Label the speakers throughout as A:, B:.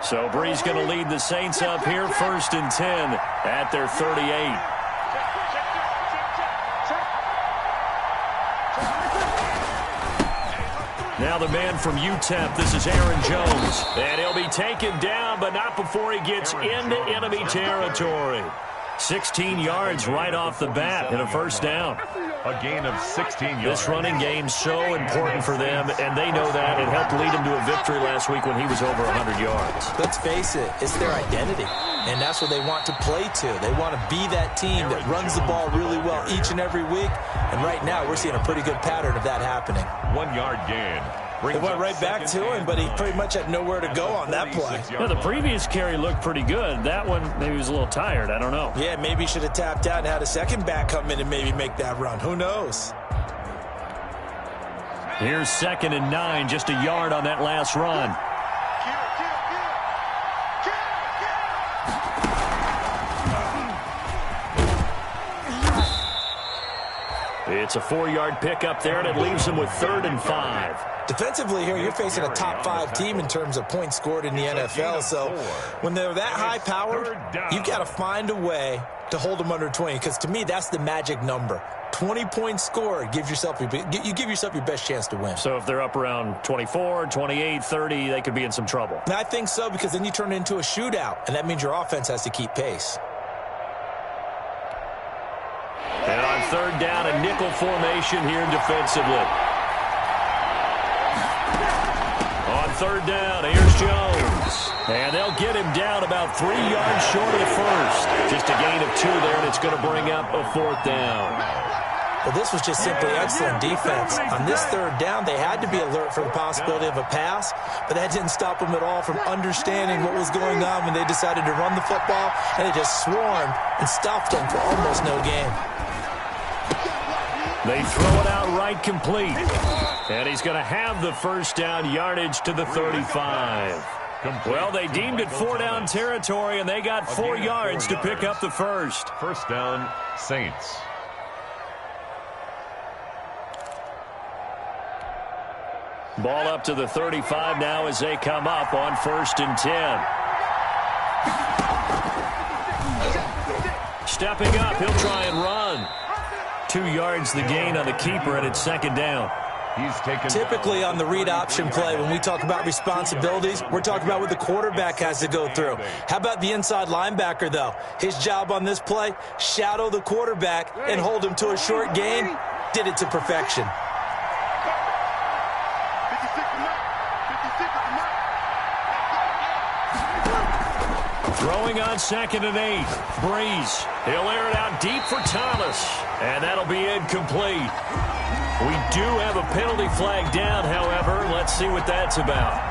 A: So Bree's going to lead the Saints up here, 1st and 10 at their 38. Now the man from UTEP, this is Aaron Jones. And he'll be taken down, but not before he gets into enemy territory. 16 yards right off the bat and a first down.
B: A gain of 16 yards.
A: This running game's so important for them, and they know that. It helped lead them to a victory last week when he was over 100 yards.
C: Let's face it, it's their identity, and that's what they want to play to. They want to be that team that runs the ball really well each and every week, and right now we're seeing a pretty good pattern of that happening.
B: 1 yard gain.
C: It went right back to him, but he pretty much had nowhere to go on that play.
A: Yeah, the previous carry looked pretty good. That one, maybe he was a little tired. I don't know.
C: Yeah, maybe he should have tapped out and had a second back come in and maybe make that run. Who knows?
A: Here's 2nd and 9, just a yard on that last run. It's a 4-yard pickup there, and it leaves them with 3rd and 5.
C: Defensively here, you're facing a top 5 team in terms of points scored in the NFL. So when they're that high-powered, you've got to find a way to hold them under 20. Because to me, that's the magic number. 20 points scored, you give yourself your best chance to win.
A: So if they're up around 24, 28, 30, they could be in some trouble.
C: And I think so, because then you turn it into a shootout, and that means your offense has to keep pace.
A: And on 3rd down, a nickel formation here defensively. On 3rd down, here's Jones. And they'll get him down about 3 yards short of the first. Just a gain of 2 there, and it's going to bring up a 4th down.
C: Well, this was just simply excellent defense. On this 3rd down, they had to be alert for the possibility of a pass, but that didn't stop them at all from understanding what was going on when they decided to run the football, and they just swarmed and stopped them for almost no gain.
A: They throw it out right complete. And he's going to have the first down, yardage to the 35. Well, they deemed it 4-down territory, and they got 4 yards to pick up the first.
B: First down, Saints.
A: Ball up to the 35 now as they come up on 1st and 10. Stepping up, he'll try and run. 2 yards the gain on the keeper, and it's 2nd down.
B: He's taken
C: typically on the read option play, when we talk about responsibilities, we're talking about what the quarterback has to go through. How about the inside linebacker, though? His job on this play, shadow the quarterback and hold him to a short gain. Did it to perfection.
A: Throwing on 2nd and 8. Breeze. He'll air it out deep for Thomas. And that'll be incomplete. We do have a penalty flag down, however. Let's see what that's about.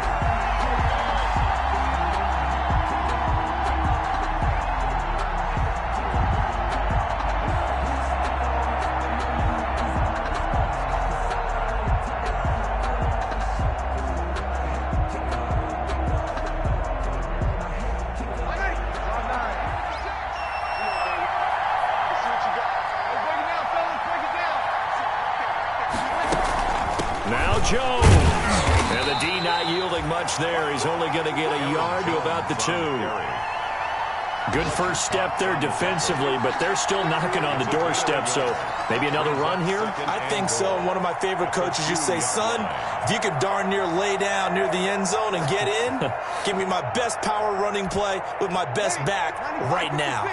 A: Jones. And the D not yielding much there. He's only going to get a yard to about the 2. Good first step there defensively, but they're still knocking on the doorstep, so maybe another run here?
C: I think so. And one of my favorite coaches used to say, son, if you could darn near lay down near the end zone and get in, give me my best power running play with my best back right now.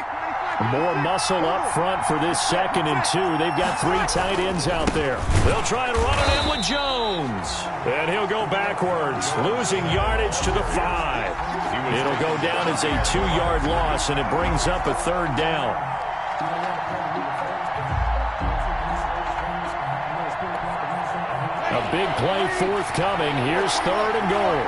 A: More muscle up front for this 2nd and 2. They've got 3 tight ends out there. They'll try and run it in with Jones. And he'll go backwards, losing yardage to the 5. It'll go down as a 2-yard loss, and it brings up a 3rd down. A big play forthcoming. Here's 3rd and goal.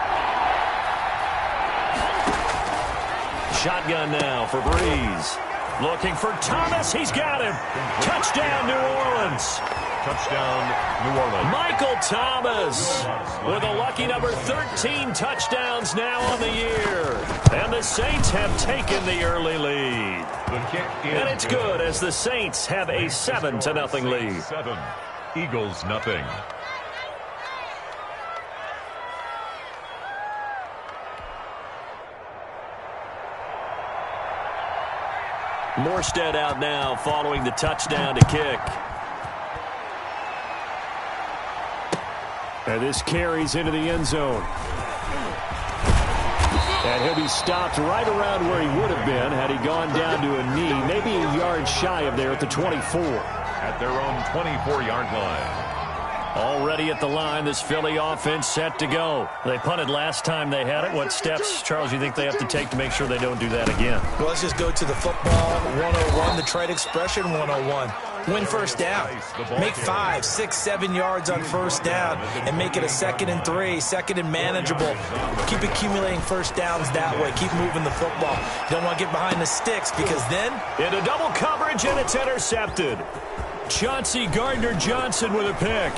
A: Shotgun now for Breeze. Looking for Thomas. He's got him. Touchdown, New Orleans.
B: Touchdown, New Orleans.
A: Michael Thomas with a lucky number 13 touchdowns now on the year. And the Saints have taken the early lead.
B: The kick is
A: and it's good as the Saints have a 7-0 lead.
B: 7, Eagles nothing.
A: Morstead out now following the touchdown to kick. And this carries into the end zone. And he'll be stopped right around where he would have been had he gone down to a knee, maybe a yard shy of there at the 24.
B: At their own 24-yard line.
A: Already at the line, this Philly offense set to go. They punted last time they had it. What steps, Charles, you think they have to take to make sure they don't do that again?
C: Well, let's just go to the football 101, the trade expression 101. Win first down. Make 5, 6, 7 yards on first down and make it a 2nd and 3, 2nd and manageable. Keep accumulating first downs that way. Keep moving the football. You don't want to get behind the sticks because then...
A: Into double coverage, and it's intercepted. Chauncey Gardner-Johnson with a pick.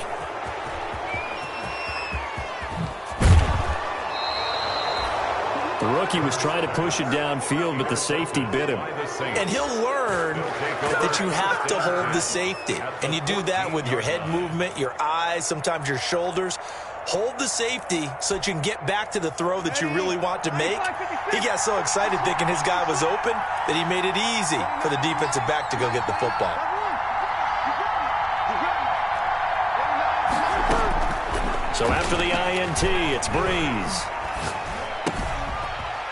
A: The rookie was trying to push it downfield, but the safety bit him.
C: And he'll learn that you have to hold the safety. And you do that with your head movement, your eyes, sometimes your shoulders. Hold the safety so that you can get back to the throw that you really want to make. He got so excited thinking his guy was open that he made it easy for the defensive back to go get the football.
A: So after the INT, it's Breeze.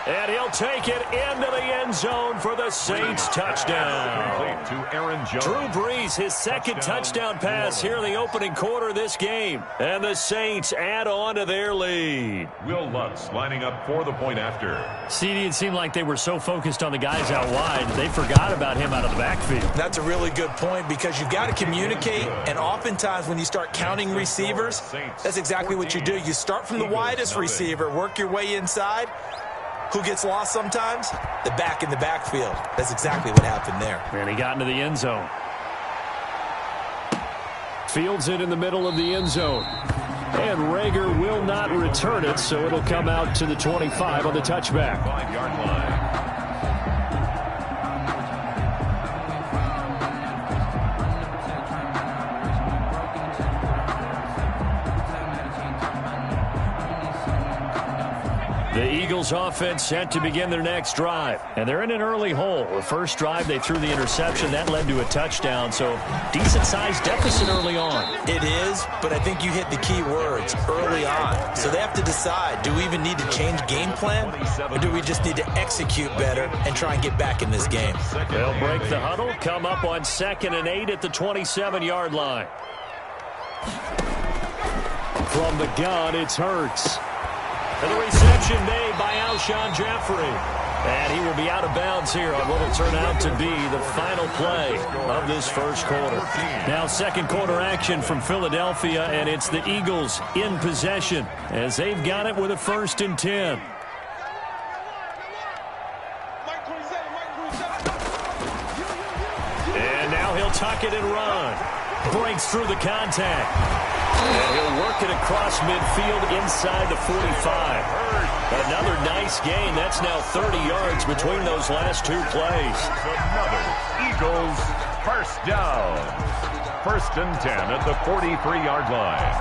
A: And he'll take it into the end zone for the Saints touchdown.
B: To Aaron Jones.
A: Drew Brees, his second touchdown pass here in the opening quarter of this game. And the Saints add on to their lead.
B: Will Lutz lining up for the point after.
A: CD, it seemed like they were so focused on the guys out wide, they forgot about him out of the backfield.
C: That's a really good point because you've got to communicate, and oftentimes when you start counting receivers, that's exactly what you do. You start from the widest receiver, work your way inside. Who gets lost sometimes? The back in the backfield. That's exactly what happened there.
A: And he got into the end zone. Fields it in the middle of the end zone. And Rager will not return it, so it'll come out to the 25 on the touchback.
B: 5-yard line.
A: The Eagles offense set to begin their next drive. And they're in an early hole. The first drive, they threw the interception. That led to a touchdown. So decent-sized deficit early on.
C: It is, but I think you hit the key words early on. So they have to decide, do we even need to change game plan? Or do we just need to execute better and try and get back in this game?
A: They'll break the huddle, come up on 2nd and 8 at the 27-yard line. From the gun, it's Hurts. And the reception made by Alshon Jeffrey. And he will be out of bounds here on what will turn out to be the final play of this first quarter. Now second quarter action from Philadelphia, and it's the Eagles in possession as they've got it with a 1st and 10. And now he'll tuck it and run. Breaks through the contact. And he'll work it across midfield inside the 45. Another nice gain. That's now 30 yards between those last two plays.
B: Another Eagles first down. 1st and 10 at the 43-yard line.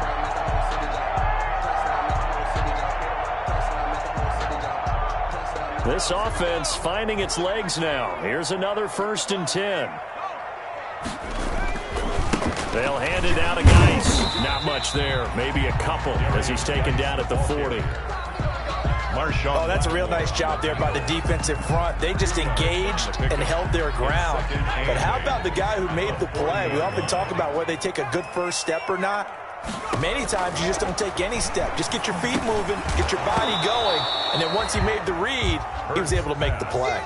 A: This offense finding its legs now. Here's another 1st and 10. They'll hand it out to Geis. Not much there. Maybe a couple as he's taken down at the 40.
C: Oh, that's a real nice job there by the defensive front. They just engaged and held their ground. But how about the guy who made the play? We often talk about whether they take a good first step or not. Many times you just don't take any step. Just get your feet moving, get your body going, and then once he made the read, he was able to make the play.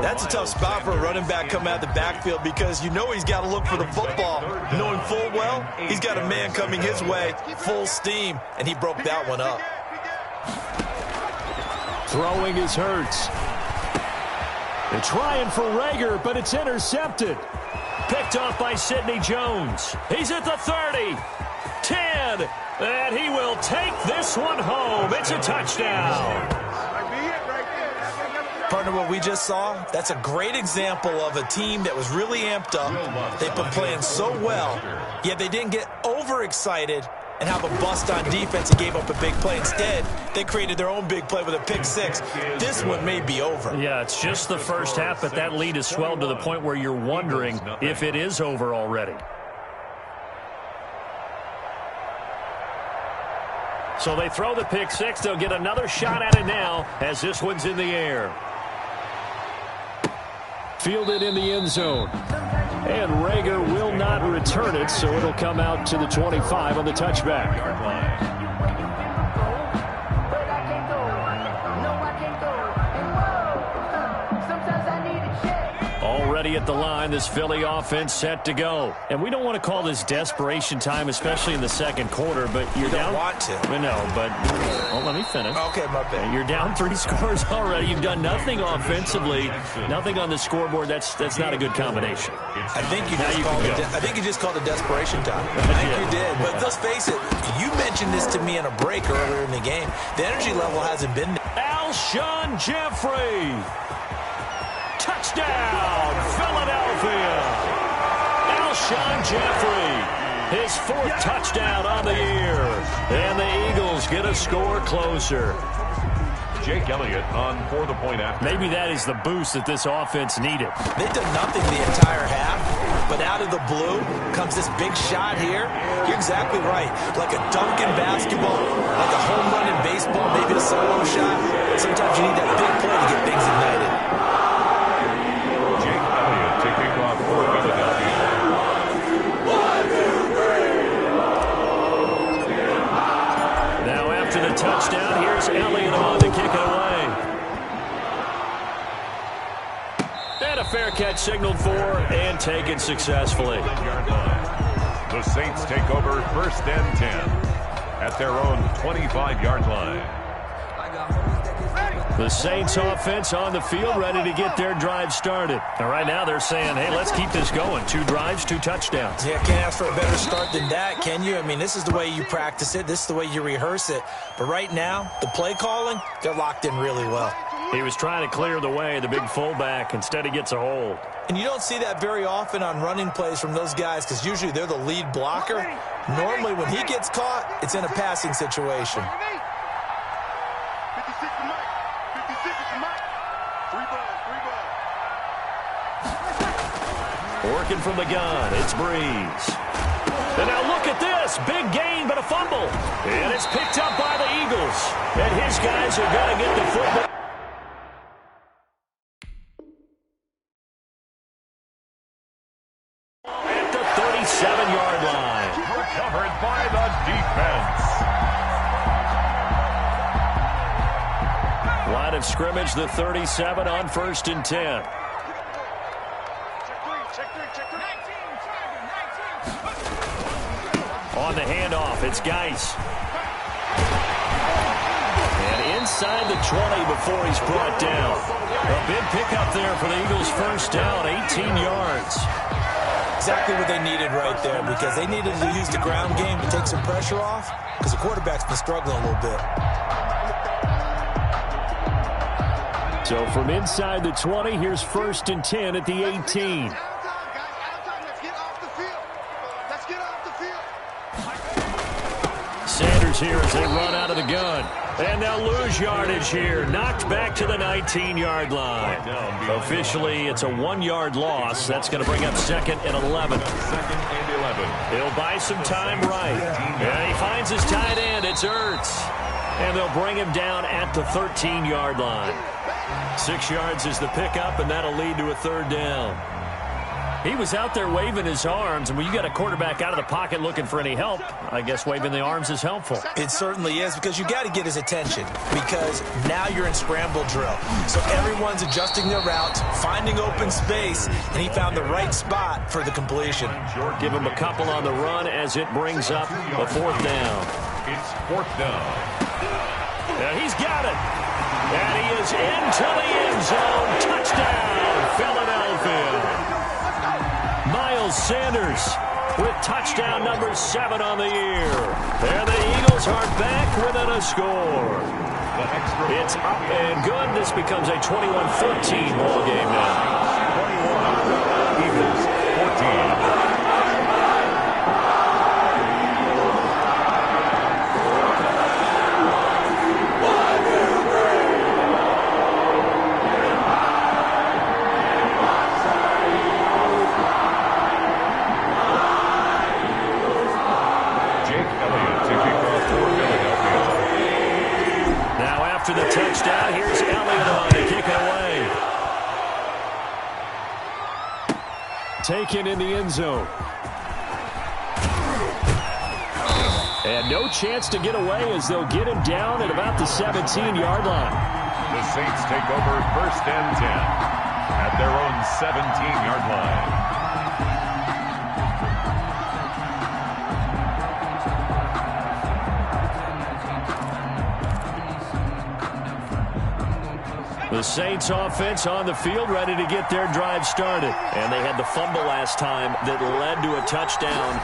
C: That's a tough spot for a running back coming out of the backfield because you know he's got to look for the football, knowing full well he's got a man coming his way, full steam, and he broke that one up.
A: Throwing is Hurts. They're trying for Rager, but it's intercepted. Picked off by Sidney Jones. He's at the 30, 10, and he will take this one home. It's a touchdown.
C: Partner, what we just saw, that's a great example of a team that was really amped up. They've been playing so well, yet they didn't get overexcited and have a bust on defense and gave up a big play. Instead, they created their own big play with a pick six. This one may be over.
A: Yeah, it's just the first half, but that lead has swelled to the point where you're wondering if it is over already. So they throw the pick six. They'll get another shot at it now as this one's in the air. Fielded in the end zone. And Rager will not return it, so it'll come out to the 25 on the touchback. Already at the line, this Philly offense set to go. And we don't want to call this desperation time, especially in the second quarter, but you're down.
C: You don't want to.
A: No, but well, let me finish.
C: Okay, my bad.
A: You're down 3 scores already. You've done nothing offensively, nothing on the scoreboard. That's not a good combination.
C: I think you just called it desperation time. I think you did. But let's face it, you mentioned this to me in a break earlier in the game. The energy level hasn't been there.
A: Alshon Jeffrey. Touchdown, Philadelphia. Alshon Jeffrey, his 4th touchdown on the year. And the Eagles get a score closer.
B: Jake Elliott on for the point after.
A: Maybe that is the boost that this offense needed.
C: They've done nothing the entire half, but out of the blue comes this big shot here. You're exactly right. Like a dunk in basketball, like a home run in baseball, maybe a solo shot. Sometimes you need that big play to get things ignited.
B: Jake Elliott to kick off for Philadelphia.
A: Now after the touchdown, here's Elliott on to kick it away. And a fair catch signaled for and taken successfully.
B: The Saints take over 1st and 10 at their own 25-yard line.
A: The Saints offense on the field, ready to get their drive started. And right now they're saying, hey, let's keep this going. 2 drives, 2 touchdowns.
C: Yeah, can't ask for a better start than that, can you? I mean, this is the way you practice it. This is the way you rehearse it. But right now, the play calling, they're locked in really well.
A: He was trying to clear the way, the big fullback. Instead, he gets a hold.
C: And you don't see that very often on running plays from those guys because usually they're the lead blocker. Normally, when he gets caught, it's in a passing situation.
A: Working from the gun, it's Breeze. And now look at this. Big gain, but a fumble. And it's picked up by the Eagles. And his guys are going to get the football. At the 37-yard line.
B: Recovered by the defense.
A: Line of scrimmage, the 37 on 1st and 10. On the handoff, it's Geis. And inside the 20 before he's brought down. A big pickup there for the Eagles' first down, 18 yards.
C: Exactly what they needed right there because they needed to use the ground game to take some pressure off because the quarterback's been struggling a little bit.
A: So from inside the 20, here's 1st and 10 at the 18. Sanders here as they run out of the gun. And they'll lose yardage here. Knocked back to the 19-yard line. Officially, it's a 1-yard loss. That's going to bring up 2nd and 11.
B: 2nd and 11.
A: He'll buy some time right. And he finds his tight end. It's Ertz. And they'll bring him down at the 13-yard line. 6 yards is the pickup, and that'll lead to a 3rd down. He was out there waving his arms, and when you got a quarterback out of the pocket looking for any help, I guess waving the arms is helpful.
C: It certainly is because you got to get his attention because now you're in scramble drill. So everyone's adjusting their routes, finding open space, and he found the right spot for the completion.
A: Give him a couple on the run as it brings up a 4th down.
B: It's 4th down.
A: And he's got it. And he is into the end zone. Touchdown, Philadelphia. Miles Sanders with touchdown number 7 on the year. And the Eagles are back within a score. It's up and good. This becomes a 21-14 ball game now.
B: 21, Eagles 14.
A: touchdown. Here's Elliott on to kick it away. Taken in the end zone. And no chance to get away as they'll get him down at about the 17-yard line.
B: The Saints take over 1st and 10 at their own 17-yard line.
A: The Saints offense on the field, ready to get their drive started. And they had the fumble last time that led to a touchdown.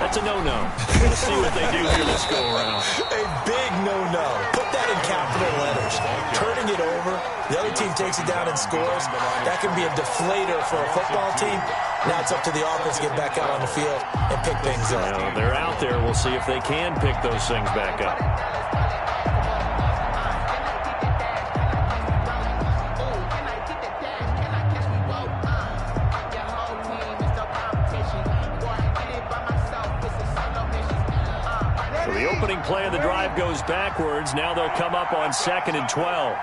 A: That's a no-no. We'll see what they do here this go-around.
C: A big no-no. Put that in capital letters. Turning it over, the other team takes it down and scores. That can be a deflator for a football team. Now it's up to the offense to get back out on the field and pick things up.
A: Well, they're out there. We'll see if they can pick those things back up. The opening play of the drive goes backwards. Now they'll come up on 2nd and 12.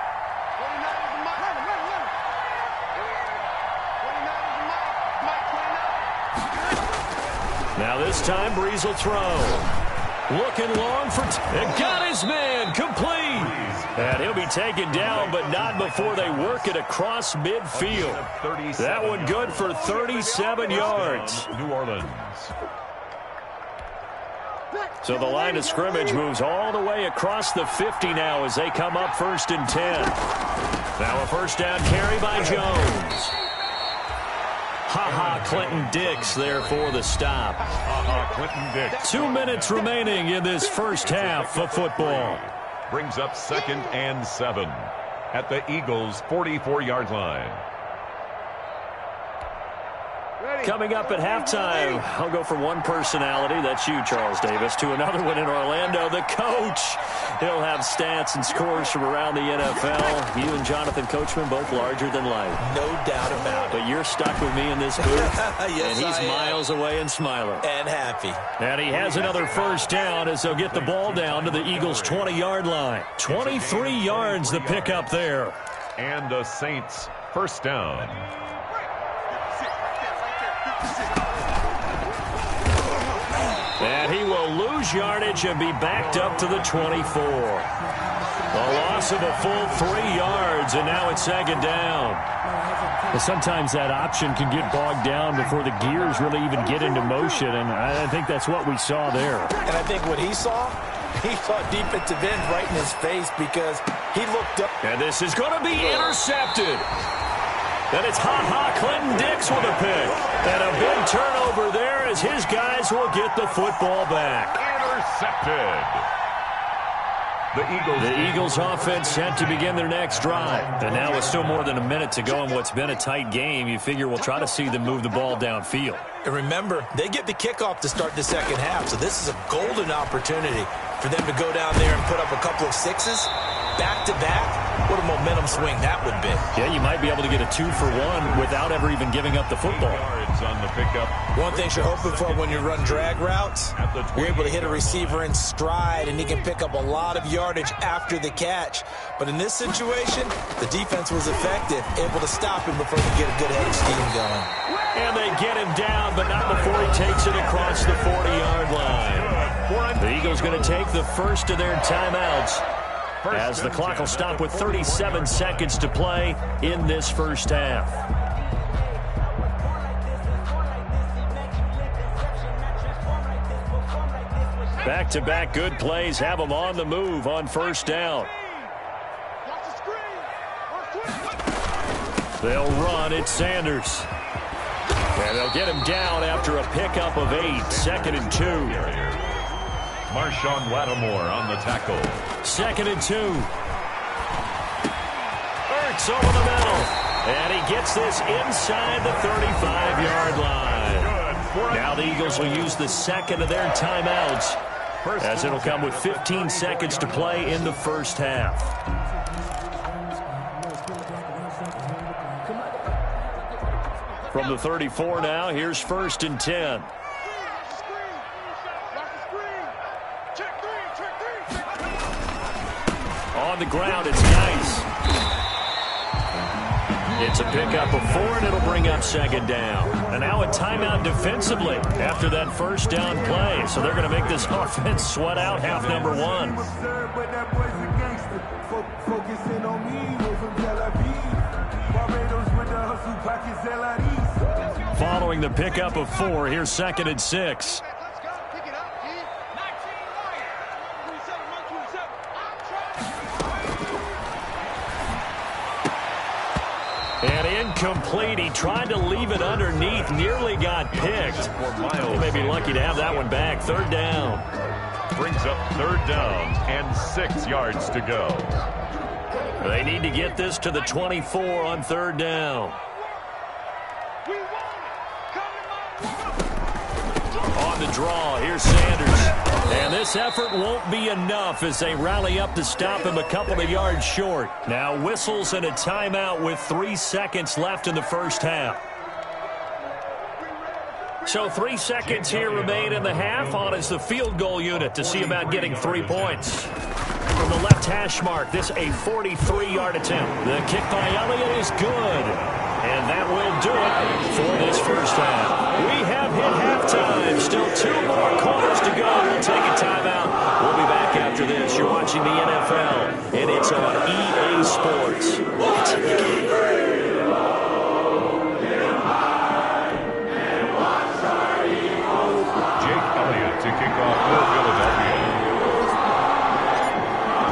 A: Now this time, Breeze will throw. Looking long for... and got his man complete. And he'll be taken down, but not before they work it across midfield. That one good for 37 yards.
B: New Orleans.
A: So the line of scrimmage moves all the way across the 50 now as they come up 1st and 10. Now a first down carry by Jones. Clinton Dix there for the stop.
B: Clinton Dix.
A: 2 minutes remaining in this first half of football.
B: Brings up 2nd and 7 at the Eagles' 44-yard line.
A: Coming up at halftime, I'll go from one personality, that's you, Charles Davis, to another one in Orlando, the coach. He'll have stats and scores from around the NFL. You and Jonathan Coachman, both larger than life.
C: No doubt about it.
A: But you're stuck with me in this booth,
C: yes,
A: and he's miles away and smiling.
C: And happy.
A: And he has another first down as they'll get the ball down to the Eagles' 20-yard line. 23 yards the pickup there.
B: And the Saints first down.
A: And he will lose yardage and be backed up to the 24. A loss of a full 3 yards, and now it's 2nd down. Well, sometimes that option can get bogged down before the gears really even get into motion, and I think that's what we saw there.
C: And I think what he saw defensive end right in his face because he looked up.
A: And this is going to be intercepted. And it's Clinton Dix with a pick. And a big turnover there as his guys will get the football back.
B: Intercepted.
A: The Eagles offense set to begin their next drive. And now with still more than a minute to go in what's been a tight game, you figure we'll try to see them move the ball downfield.
C: And remember, they get the kickoff to start the second half, so this is a golden opportunity for them to go down there and put up a couple of sixes back-to-back. What a momentum swing that would be.
A: Yeah, you might be able to get a 2-for-1 without ever even giving up the football.
B: On the pickup.
C: One thing you're hoping for when you run drag routes, you're able to hit a receiver in stride, and he can pick up a lot of yardage after the catch. But in this situation, the defense was effective, able to stop him before he get a good head of steam going.
A: And they get him down, but not before he takes it across the 40-yard line. The Eagles going to take the first of their timeouts as the clock will stop with 37 seconds to play in this first half. Back-to-back good plays have them on the move on first down. They'll run it, Sanders. And they'll get him down after a pickup of 8, 2nd and 2.
B: Marshawn Lattimore on the tackle.
A: 2nd and 2. Ertz over the middle. And he gets this inside the 35-yard line. Now the Eagles will use the second of their timeouts as it'll come with 15 seconds to play in the first half. From the 34 now, here's 1st and 10. On the ground. It's nice. It's a pickup of 4, and it'll bring up second down. And now a timeout defensively after that first down play. So they're going to make this offense sweat out half number 1. Following the pickup of 4, here's 2nd and 6. And incomplete. He tried to leave it underneath. Nearly got picked. He may be lucky to have that one back. 3rd down.
B: Brings up 3rd down and 6 yards to go.
A: They need to get this to the 24 on 3rd down. On the draw, here's Sanders. And this effort won't be enough as they rally up to stop him a couple of yards short. Now whistles and a timeout with 3 seconds left in the first half. So 3 seconds here remain in the half. On is the field goal unit to see about getting 3 points. From the left hash mark, this a 43-yard attempt. The kick by Elliott is good. And that will do it for this first half. We have hit halftime. Still 2 more quarters to go. We'll take a timeout. We'll be back after this. You're watching the NFL, and it's on EA Sports. It's in the game.
B: Jake Elliott to kick off for Philadelphia.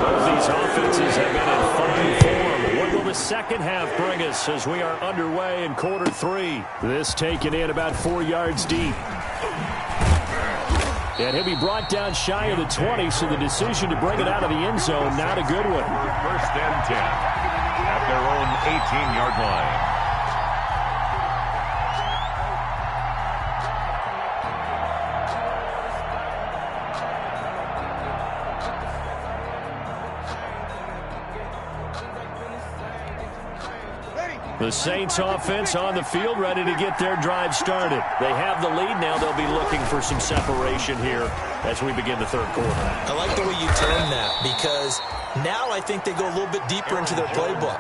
A: Both these offenses have been in fine form. What will the second half bring us as we are underway in quarter 3? This taken in about 4 yards deep. And he'll be brought down shy of the 20, so the decision to bring it out of the end zone, not a good one.
B: 1st and 10 at their own 18-yard line.
A: The Saints offense on the field, ready to get their drive started. They have the lead now. They'll be looking for some separation here as we begin the 3rd quarter.
C: I like the way you term that, because now I think they go a little bit deeper into their playbook.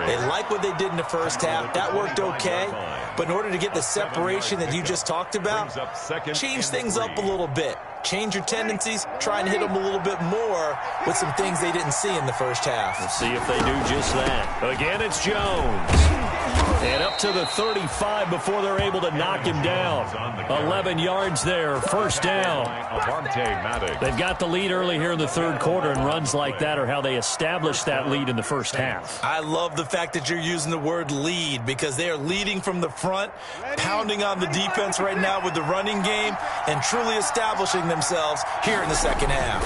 C: They like what they did in the first half. That worked okay. But in order to get the separation that you just talked about, change things up a little bit. Change your tendencies, try and hit them a little bit more with some things they didn't see in the first half.
A: Let's see if they do just that. Again, it's Jones. And up to the 35 before they're able to knock him down. 11 yards there, first down. They've got the lead early here in the 3rd quarter, and runs like that are how they establish that lead in the first half.
C: I love the fact that you're using the word lead, because they are leading from the front, pounding on the defense right now with the running game, and truly establishing themselves here in the second half.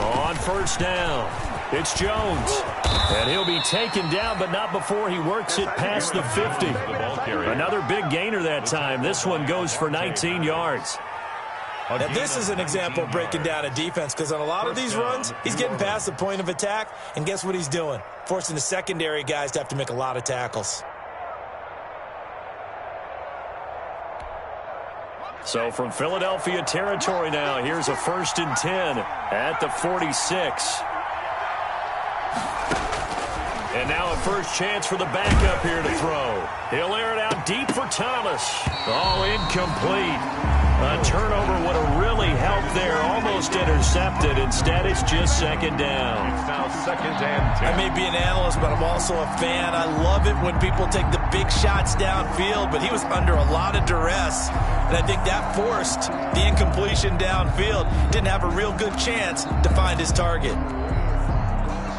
A: On first down, it's Jones. And he'll be taken down, but not before he works it past the 50. Another big gainer that time. This one goes for 19 yards.
C: Now, this is an example of breaking down a defense, because on a lot of these runs, he's getting past the point of attack, and guess what he's doing? Forcing the secondary guys to have to make a lot of tackles.
A: So from Philadelphia territory now, here's a 1st and 10 at the 46. And now a first chance for the backup here to throw. He'll air it out deep for Thomas. Oh, incomplete. A turnover would have really helped there. Almost intercepted. Instead, it's just 2nd down.
B: It's now 2nd and 10.
C: I may be an analyst, but I'm also a fan. I love it when people take the big shots downfield, but he was under a lot of duress. And I think that forced the incompletion downfield. Didn't have a real good chance to find his target.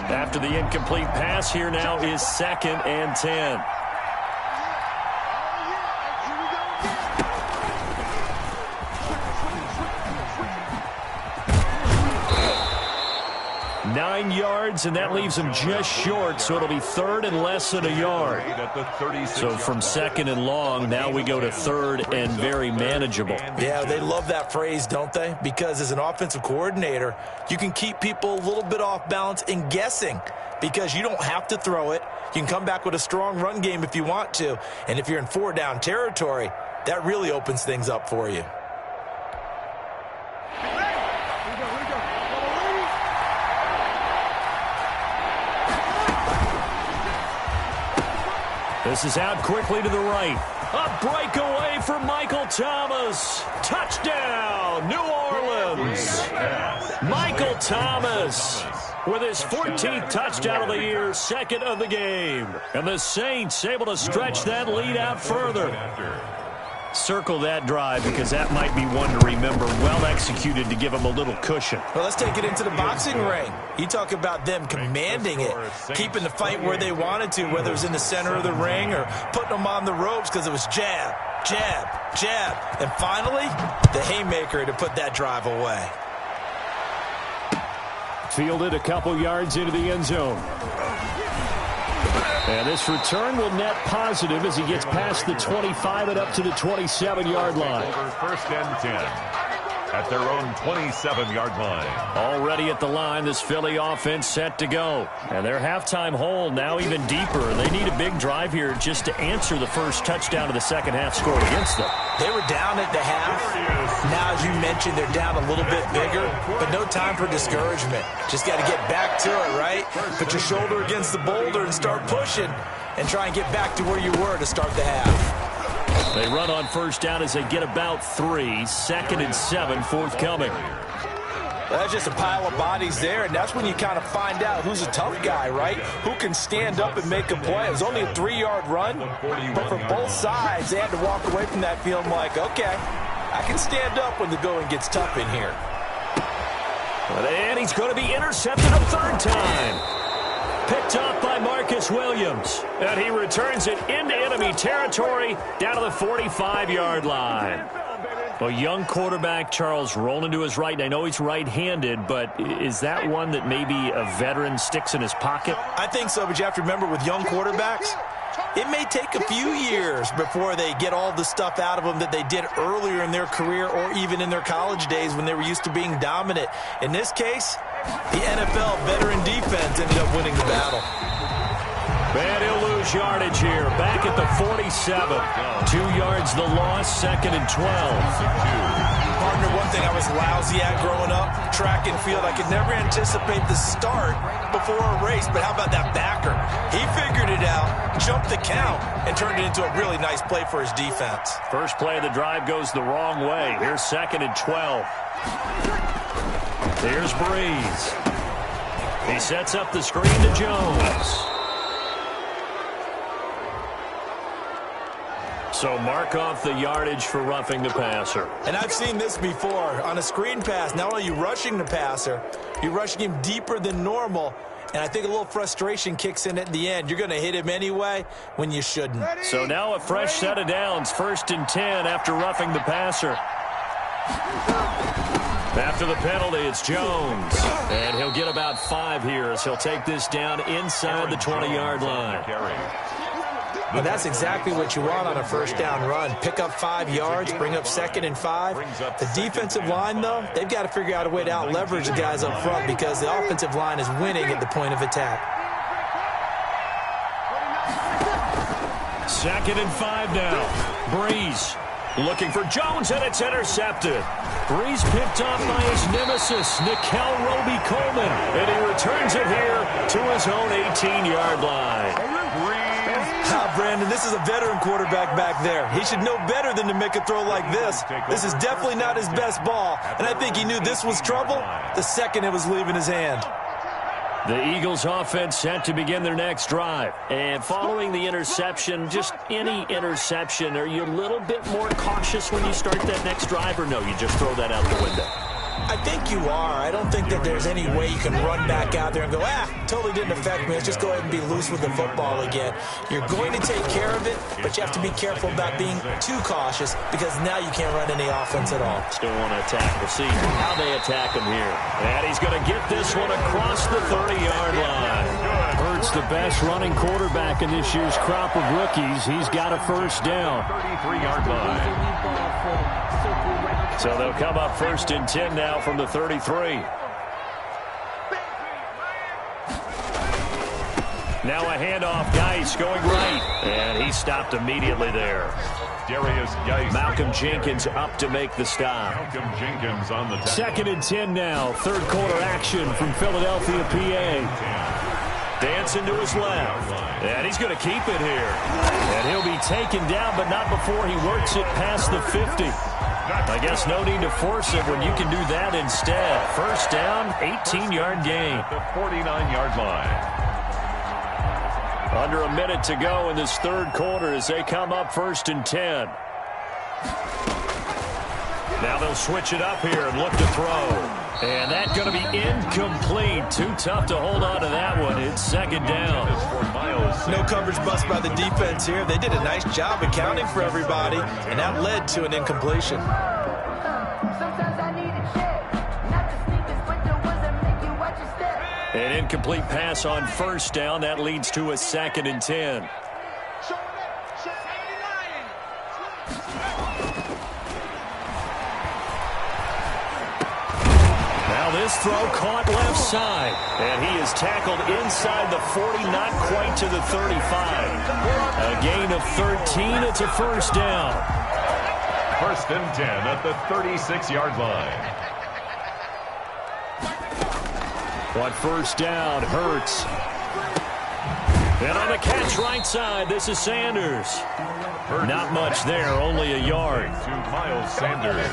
A: After the incomplete pass, here now is 2nd and 10. Nine yards, and that leaves him just short, so it'll be 3rd and less than a yard. So from 2nd and long, now we go to 3rd and very manageable.
C: Yeah, they love that phrase, don't they? Because as an offensive coordinator, you can keep people a little bit off balance and guessing, because you don't have to throw it. You can come back with a strong run game if you want to, and if you're in 4-down territory, that really opens things up for you.
A: This is out quickly to the right. A breakaway for Michael Thomas. Touchdown, New Orleans. Michael Thomas with his 14th touchdown of the year, second of the game. And the Saints able to stretch that lead out further. Circle that drive because that might be one to remember. Well executed to give them a little cushion.
C: Well, let's take it into the boxing ring. You talk about them commanding it, keeping the fight where they wanted to, whether it was in the center of the ring or putting them on the ropes because it was jab, jab, jab. And finally, the haymaker to put that drive away.
A: Fielded a couple yards into the end zone. And this return will net positive as he gets past the 25 and up to the 27-yard line.
B: First and 10 at their own 27-yard line.
A: Already at the line, this Philly offense set to go. And their halftime hole now even deeper. They need a big drive here just to answer the first touchdown of the second half scored against them.
C: They were down at the half. Now, as you mentioned, they're down a little bit bigger, but no time for discouragement. Just got to get back to it, right? Put your shoulder against the boulder and start pushing and try and get back to where you were to start the half.
A: They run on first down as they get about 3. Second and 7 forthcoming.
C: That's just a pile of bodies there, and that's when you kind of find out who's a tough guy, right? Who can stand up and make a play. It was only a 3-yard run, but for both sides, they had to walk away from that feeling like, okay, I can stand up when the going gets tough in here.
A: And he's going to be intercepted a third time. Picked off by Marcus Williams. And he returns it into enemy territory down to the 45-yard line. Well, young quarterback Charles rolling to his right. And I know he's right-handed, but is that one that maybe a veteran sticks in his pocket?
C: I think so, but you have to remember with young quarterbacks, it may take a few years before they get all the stuff out of them that they did earlier in their career or even in their college days when they were used to being dominant. In this case, the NFL veteran defense ended up winning the battle.
A: And he'll lose yardage here. Back at the 47. 2 yards the loss, second and 12.
C: Partner, one thing I was lousy at growing up, track and field. I could never anticipate the start before a race, but how about that backer? He figured it out, jumped the count, and turned it into a really nice play for his defense.
A: First play of the drive goes the wrong way. Here's second and 12. Here's Breeze. He sets up the screen to Jones. So mark off the yardage for roughing the passer.
C: And I've seen this before. On a screen pass, not only are you rushing the passer, you're rushing him deeper than normal. And I think a little frustration kicks in at the end. You're going to hit him anyway when you shouldn't.
A: So now a fresh set of downs. First and 10 after roughing the passer. After the penalty, it's Jones. And he'll get about 5 here as he'll take this down inside the 20-yard line.
C: Well, that's exactly what you want on a first down run. Pick up 5 yards, bring up second and 5. The defensive line, though, they've got to figure out a way to out-leverage the guys up front because the offensive line is winning at the point of attack.
A: Second and 5 now. Breeze looking for Jones, and it's intercepted. Breeze picked off by his nemesis, Nickel Roby-Coleman, and he returns it here to his own 18-yard line.
C: Brandon, this is a veteran quarterback back there. He should know better than to make a throw like this. This is definitely not his best ball, and I think he knew this was trouble the second it was leaving his hand.
A: The Eagles offense set to begin their next drive. And following the interception, just any interception, are you a little bit more cautious when you start that next drive, or no, you just throw that out the window?
C: I think you are. I don't think that there's any way you can run back out there and go, totally didn't affect me. Let's just go ahead and be loose with the football again. You're going to take care of it, but you have to be careful about being too cautious because now you can't run any offense at all.
A: Still want to attack. We'll see how they attack him here. And he's going to get this one across the 30-yard line. Hurts the best running quarterback in this year's crop of rookies. He's got a first down.
B: 33-yard line.
A: So they'll come up first and 10 now from the 33. Now a handoff. Geis going right. And he stopped immediately there.
B: Darius Geis.
A: Malcolm Jenkins up to make the stop.
B: Malcolm Jenkins on the tackle.
A: Second and 10 now. Third quarter action from Philadelphia, PA. Dancing to his left. And he's going to keep it here. And he'll be taken down, but not before he works it past the 50. I guess no need to force it when you can do that instead. First down, 18-yard gain.
B: The 49-yard line.
A: Under a minute to go in this third quarter as they come up 1st and 10. Now they'll switch it up here and look to throw. And that's going to be incomplete. Too tough to hold on to that one. It's 2nd down.
C: No coverage bust by the defense here. They did a nice job accounting for everybody, and that led to an incompletion.
A: An incomplete pass on 1st down. That leads to a 2nd and 10. This throw caught left side, and he is tackled inside the 40, not quite to the 35. A gain of 13. It's a 1st down.
B: 1st and 10 at the 36-yard line.
A: On 1st down, Hurts. And on the catch right side, this is Sanders. Not much there, only a yard.
B: To Miles Sanders.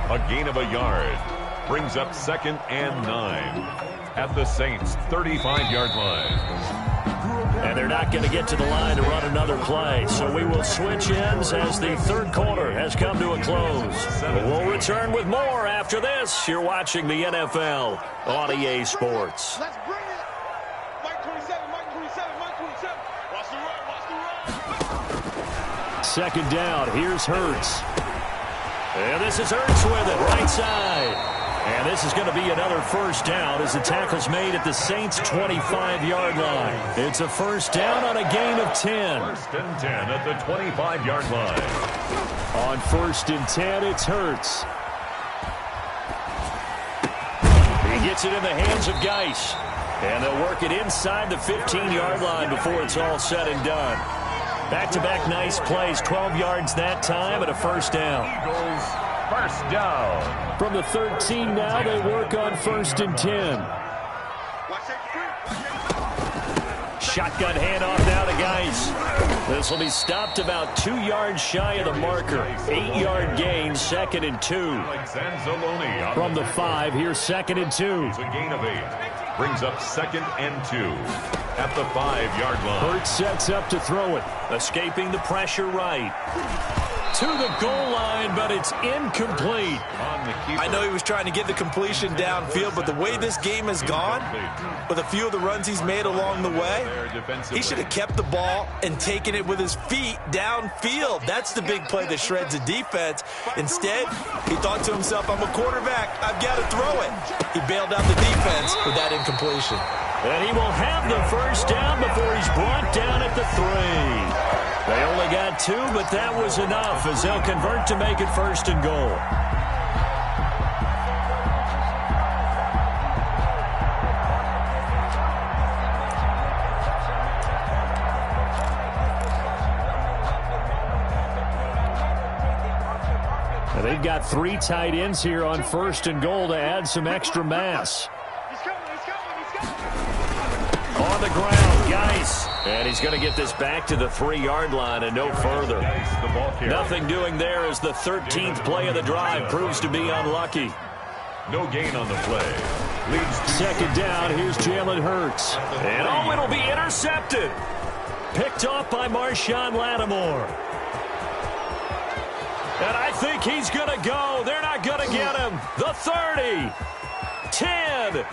B: A gain of a yard. Brings up 2nd and 9 at the Saints' 35-yard line.
A: And they're not going to get to the line to run another play. So we will switch ends as the third quarter has come to a close. We'll return with more after this. You're watching the NFL on EA Sports.
D: Let's bring it. Mike 27, Mike 27, Mike 27. Watch the run, watch the run.
A: 2nd down. Here's Hurts. And this is Hurts with it, right side. And this is going to be another 1st down as the tackle's made at the Saints' 25-yard line. It's a 1st down on a gain of 10.
B: 1st and 10 at the 25-yard line.
A: On 1st and 10, it's Hurts. He gets it in the hands of Geis. And they'll work it inside the 15-yard line before it's all said and done. Back-to-back nice plays, 12 yards that time and a 1st down.
B: Eagles, 1st down.
A: From the 13 now, they work on 1st and 10. Shotgun handoff now to Geis. This will be stopped about 2 yards shy of the marker. 8-yard gain, 2nd and 2. From the 5, here's 2nd and 2.
B: It's a gain of 8. Brings up 2nd and 2 at the 5-yard line.
A: Hurts sets up to throw it. Escaping the pressure right. To the goal line, but it's incomplete.
C: I know he was trying to get the completion downfield, but the way this game has gone, with a few of the runs he's made along the way, he should have kept the ball and taken it with his feet downfield. That's the big play that shreds the defense. Instead, he thought to himself, I'm a quarterback, I've got to throw it. He bailed out the defense with that incompletion.
A: And he will have the 1st down before he's brought down at the 3. They only got 2, but that was enough as they'll convert to make it 1st and goal. And they've got 3 tight ends here on 1st and goal to add some extra mass. On the ground, Geis. And he's going to get this back to the 3-yard line and no further. Nothing doing there as the 13th play of the drive proves to be unlucky.
B: No gain on the play. Leads to
A: 2nd down. Here's Jalen Hurts. And it'll be intercepted. Picked off by Marshawn Lattimore. And I think he's going to go. They're not going to get him. The 30. 10.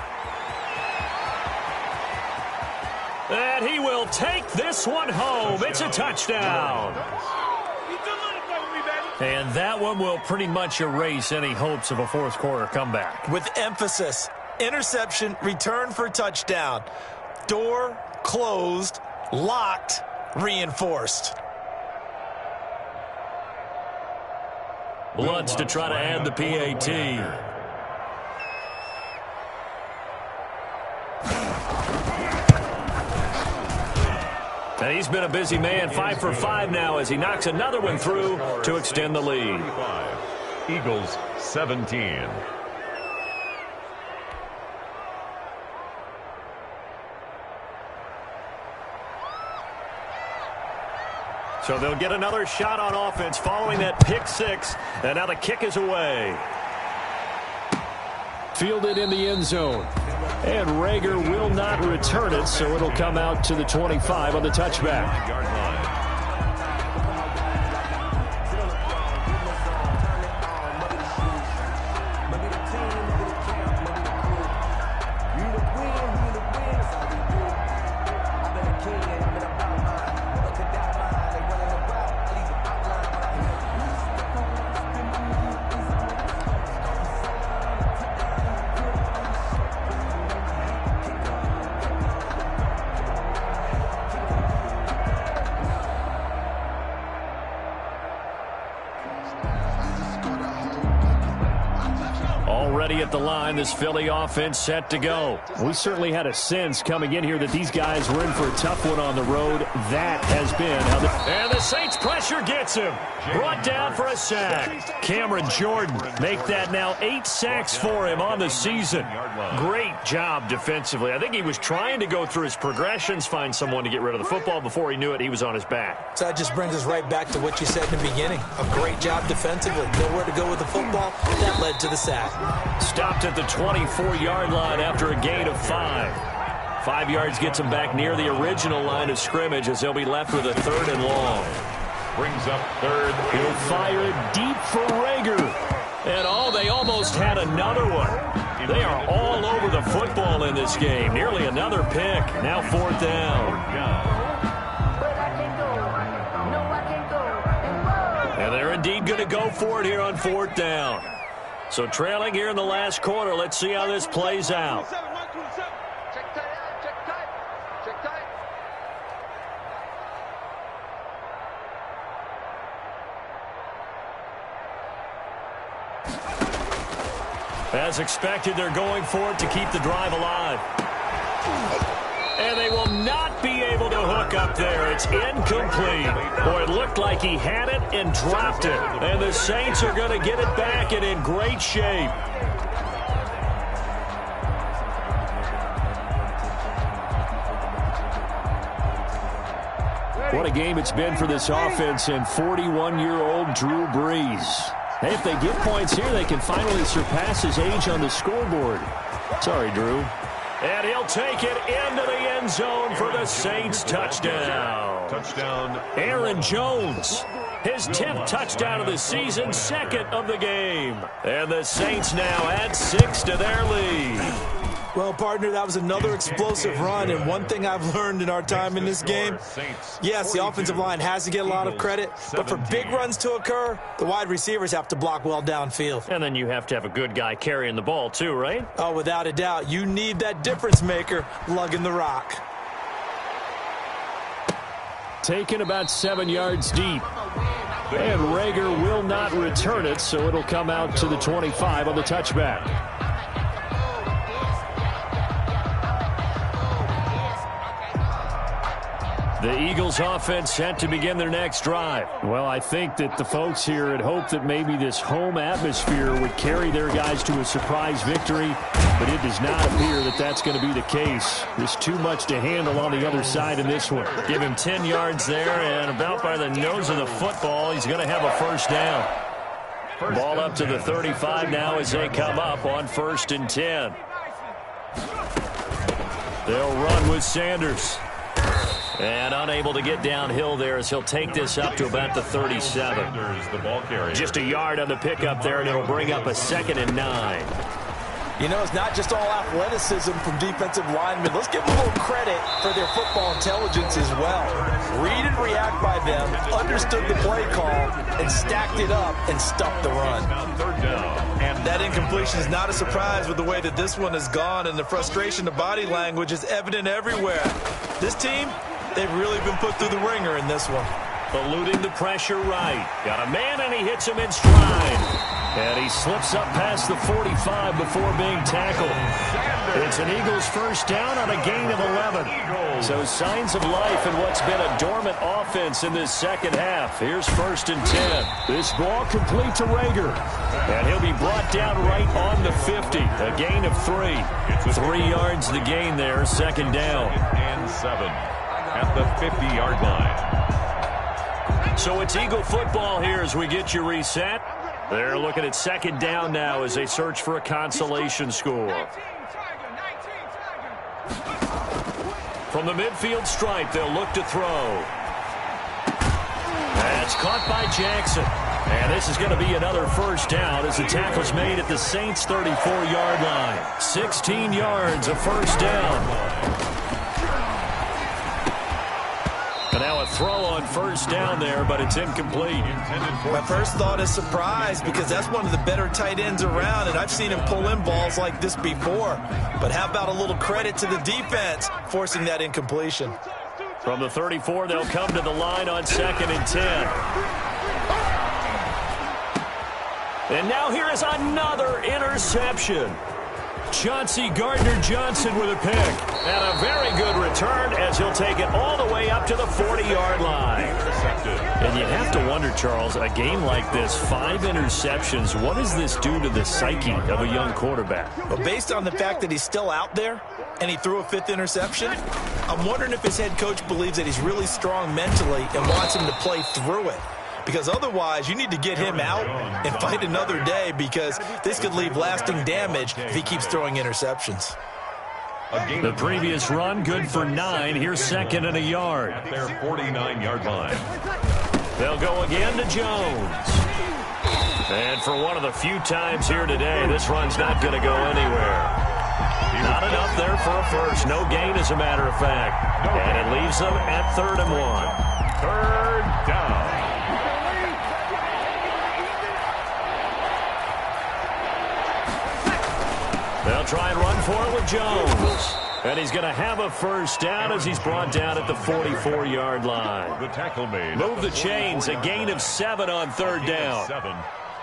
A: And he will take this one home. It's a touchdown. And that one will pretty much erase any hopes of a 4th quarter comeback.
C: With emphasis, interception, return for touchdown. Door closed, locked, reinforced.
A: Bloods to try to add the PAT. And he's been a busy man, 5 for 5 now as he knocks another one through to extend the lead.
B: Eagles 17.
A: So they'll get another shot on offense following that pick six. And now the kick is away. Fielded in the end zone. And Rager will not return it, so it'll come out to the 25 on the touchback.
B: Yard line.
A: Already at the line, this Philly offense set to go. We certainly had a sense coming in here that these guys were in for a tough one on the road. That has been how and the Saints pressure gets him. Brought down for a sack. Cameron Jordan make that now 8 sacks for him on the season. Great job defensively. I think he was trying to go through his progressions, find someone to get rid of the football. Before he knew it, he was on his back.
C: So that just brings us right back to what you said in the beginning. A great job defensively. Nowhere to go with the football. That led to the sack.
A: Stopped at the 24-yard line after a gain of 5. 5 yards gets him back near the original line of scrimmage as they'll be left with a 3rd and long.
B: Brings up 3rd.
A: He'll fire it deep for Rager. And they almost had another one. They are all over the football in this game. Nearly another pick. Now 4th down. And they're indeed going to go for it here on 4th down. So trailing here in the last quarter. Let's see how this plays out. As expected, they're going for it to keep the drive alive. And they will not be able to hook up there. It's incomplete. Boy, it looked like he had it and dropped it. And the Saints are going to get it back and in great shape. What a game it's been for this offense and 41-year-old Drew Brees. Hey, if they get points here, they can finally surpass his age on the scoreboard. Sorry, Drew. And he'll take it into the end zone for the Saints touchdown.
B: Touchdown.
A: Aaron Jones, his 10th touchdown of the season, 2nd of the game. And the Saints now add 6 to their lead.
C: Well, partner, that was another explosive run, and one thing I've learned in our time in this game, yes, the offensive line has to get a lot of credit, but for big runs to occur, the wide receivers have to block well downfield.
A: And then you have to have a good guy carrying the ball too, right?
C: Oh, without a doubt. You need that difference maker lugging the rock.
A: Taken about 7 yards deep. And Rager will not return it, so it'll come out to the 25 on the touchback. The Eagles offense set to begin their next drive. Well, I think that the folks here had hoped that maybe this home atmosphere would carry their guys to a surprise victory, but it does not appear that that's going to be the case. There's too much to handle on the other side in this one. Give him 10 yards there, and about by the nose of the football, he's going to have a 1st down. Ball up to the 35 now as they come up on 1st and 10. They'll run with Sanders. And unable to get downhill there as he'll take this up to about the 37. Just a yard on the pickup there, and it'll bring up a 2nd and 9.
C: You know, it's not just all athleticism from defensive linemen. Let's give them a little credit for their football intelligence as well. Read and react by them, understood the play call, and stacked it up and stuffed the run. And that incompletion is not a surprise with the way that this one has gone, and the frustration, the body language is evident everywhere. This team, they've really been put through the ringer in this one.
A: Eluding the pressure right. Got a man, and he hits him in stride. And he slips up past the 45 before being tackled. It's an Eagles 1st down on a gain of 11. So signs of life in what's been a dormant offense in this 2nd half. Here's 1st and 10. This ball complete to Rager. And he'll be brought down right on the 50. A gain of 3. 3 yards the gain there, 2nd down.
B: And 7 at the 50-yard line.
A: So it's Eagle football here as we get you reset. They're looking at second down now as they search for a consolation score. From the midfield stripe, they'll look to throw. That's caught by Jackson. And this is going to be another first down as the tackle's made at the Saints' 34-yard line. 16 yards, a first down. And now a throw on first down there, but it's incomplete.
C: My first thought is surprise because that's one of the better tight ends around, and I've seen him pull in balls like this before. But how about a little credit to the defense forcing that incompletion?
A: From the 34, they'll come to the line on 2nd and 10. And now here is another interception. Chauncey Gardner-Johnson with a pick. And a very good return as he'll take it all the way up to the 40-yard line. And you have to wonder, Charles, a game like this, 5 interceptions, what does this do to the psyche of a young quarterback?
C: Well, based on the fact that he's still out there and he threw a 5th interception, I'm wondering if his head coach believes that he's really strong mentally and wants him to play through it. Because otherwise, you need to get him out and fight another day because this could leave lasting damage if he keeps throwing interceptions.
A: The previous run, good for 9. Here's 2nd and a yard.
B: At their 49-yard line.
A: They'll go again to Jones. And for one of the few times here today, this run's not going to go anywhere. Not enough there for a first. No gain, as a matter of fact. And it leaves them at 3rd and 1.
B: 3rd down.
A: They'll try and run for it with Jones. And he's going to have a first down as he's brought down at the 44-yard line.
B: The tackle made.
A: Move the chains, a gain of 7 on 3rd down.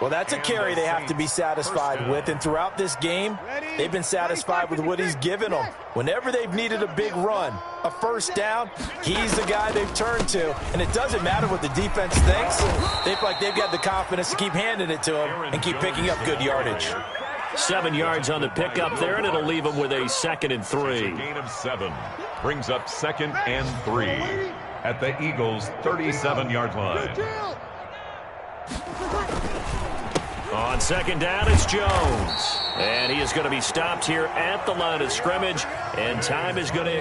C: Well, that's a carry they have to be satisfied with. And throughout this game, they've been satisfied with what he's given them. Whenever they've needed a big run, a first down, he's the guy they've turned to. And it doesn't matter what the defense thinks. They feel like they've got the confidence to keep handing it to him and keep picking up good yardage.
A: 7 yards on the pickup there, and it'll leave them with a 2nd and 3.
B: A gain of 7 brings up 2nd and 3 at the Eagles' 37-yard line.
A: On 2nd down, it's Jones. And he is going to be stopped here at the line of scrimmage, and time is going to